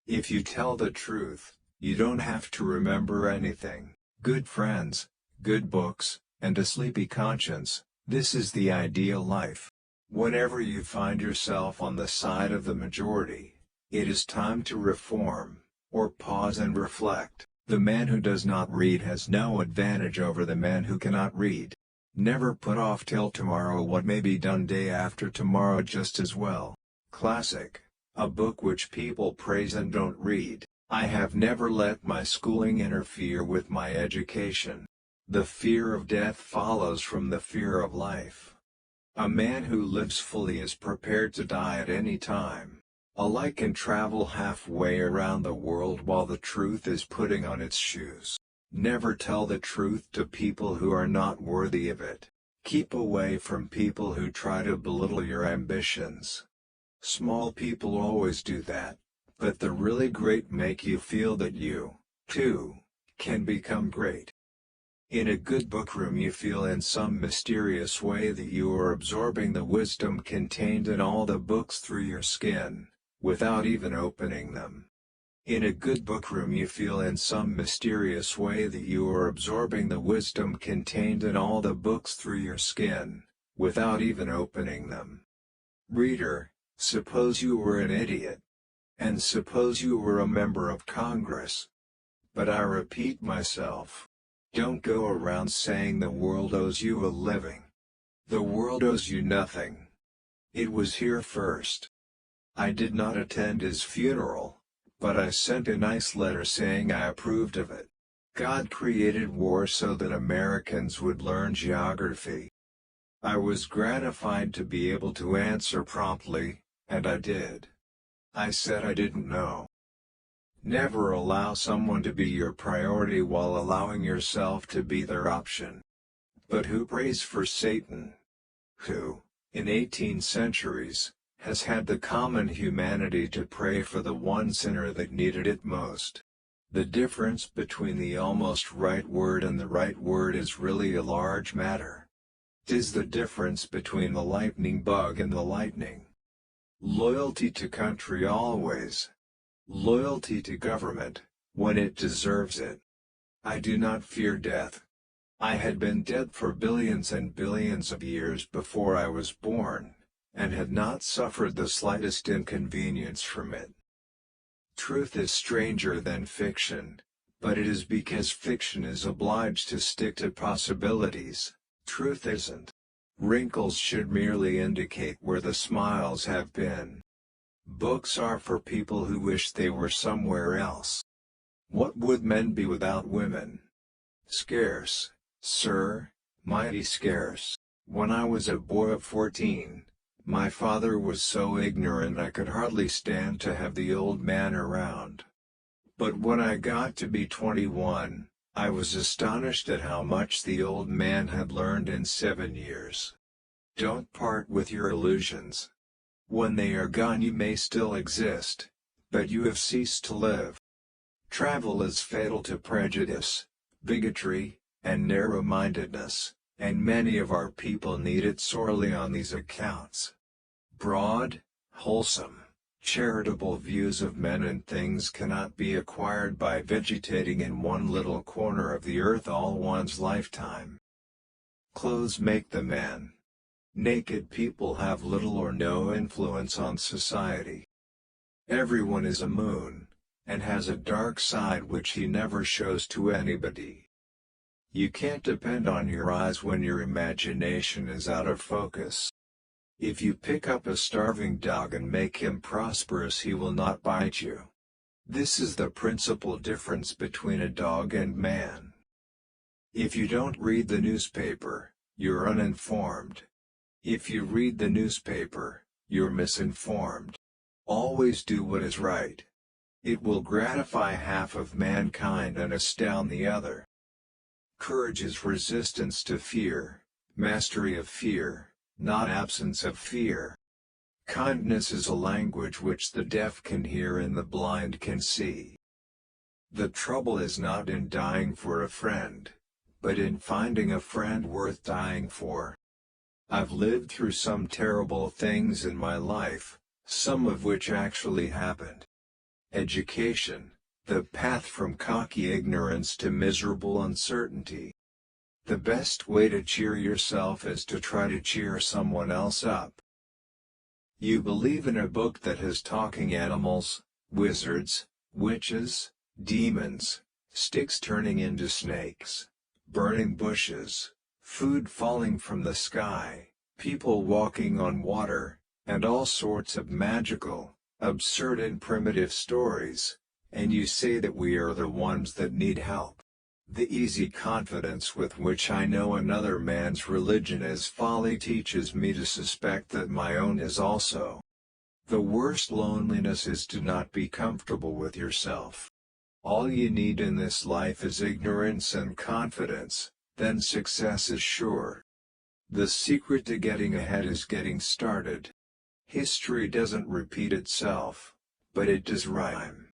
If you tell the truth, you don't have to remember anything. Good friends, good books, and a sleepy conscience, this is the ideal life. Whenever you find yourself on the side of the majority, it is time to reform, or pause and reflect. The man who does not read has no advantage over the man who cannot read. Never put off till tomorrow what may be done day after tomorrow just as well. Classic, a book which people praise and don't read. I have never let my schooling interfere with my education. The fear of death follows from the fear of life. A man who lives fully is prepared to die at any time. A light can travel halfway around the world while the truth is putting on its shoes. Never tell the truth to people who are not worthy of it. Keep away from people who try to belittle your ambitions. Small people always do that, but the really great make you feel that you, too, can become great. In a good bookroom you feel in some mysterious way that you are absorbing the wisdom contained in all the books through your skin, without even opening them. In a good bookroom you feel in some mysterious way that you are absorbing the wisdom contained in all the books through your skin, without even opening them. Reader, suppose you were an idiot. And suppose you were a member of Congress. But I repeat myself. Don't go around saying the world owes you a living. The world owes you nothing. It was here first. I did not attend his funeral, but I sent a nice letter saying I approved of it. God created war so that Americans would learn geography. I was gratified to be able to answer promptly, and I did. I said I didn't know. Never allow someone to be your priority while allowing yourself to be their option. But who prays for Satan? Who, in 18 centuries, has had the common humanity to pray for the one sinner that needed it most? The difference between the almost right word and the right word is really a large matter. 'Tis the difference between the lightning bug and the lightning. Loyalty to country always. Loyalty to government, when it deserves it. I do not fear death. I had been dead for billions and billions of years before I was born, and had not suffered the slightest inconvenience from it. Truth is stranger than fiction, but it is because fiction is obliged to stick to possibilities. Truth isn't. Wrinkles should merely indicate where the smiles have been. Books are for people who wish they were somewhere else. What would men be without women? Scarce, sir, mighty scarce. When I was a boy of 14, my father was so ignorant I could hardly stand to have the old man around. But when I got to be 21, I was astonished at how much the old man had learned in 7 years. Don't part with your illusions. When they are gone you may still exist, but you have ceased to live. Travel is fatal to prejudice, bigotry, and narrow-mindedness, and many of our people need it sorely on these accounts. Broad, wholesome, charitable views of men and things cannot be acquired by vegetating in one little corner of the earth all one's lifetime. Clothes make the man. Naked people have little or no influence on society. Everyone is a moon, and has a dark side which he never shows to anybody. You can't depend on your eyes when your imagination is out of focus. If you pick up a starving dog and make him prosperous, he will not bite you. This is the principal difference between a dog and man. If you don't read the newspaper, you're uninformed. If you read the newspaper, you're misinformed. Always do what is right. It will gratify half of mankind and astound the other. Courage is resistance to fear, mastery of fear, not absence of fear. Kindness is a language which the deaf can hear and the blind can see. The trouble is not in dying for a friend, but in finding a friend worth dying for. I've lived through some terrible things in my life, some of which actually happened. Education, the path from cocky ignorance to miserable uncertainty. The best way to cheer yourself is to try to cheer someone else up. You believe in a book that has talking animals, wizards, witches, demons, sticks turning into snakes, burning bushes, food falling from the sky, people walking on water, and all sorts of magical, absurd and primitive stories, and you say that we are the ones that need help. The easy confidence with which I know another man's religion is folly teaches me to suspect that my own is also. The worst loneliness is to not be comfortable with yourself. All you need in this life is ignorance and confidence, then success is sure. The secret to getting ahead is getting started. History doesn't repeat itself, but it does rhyme.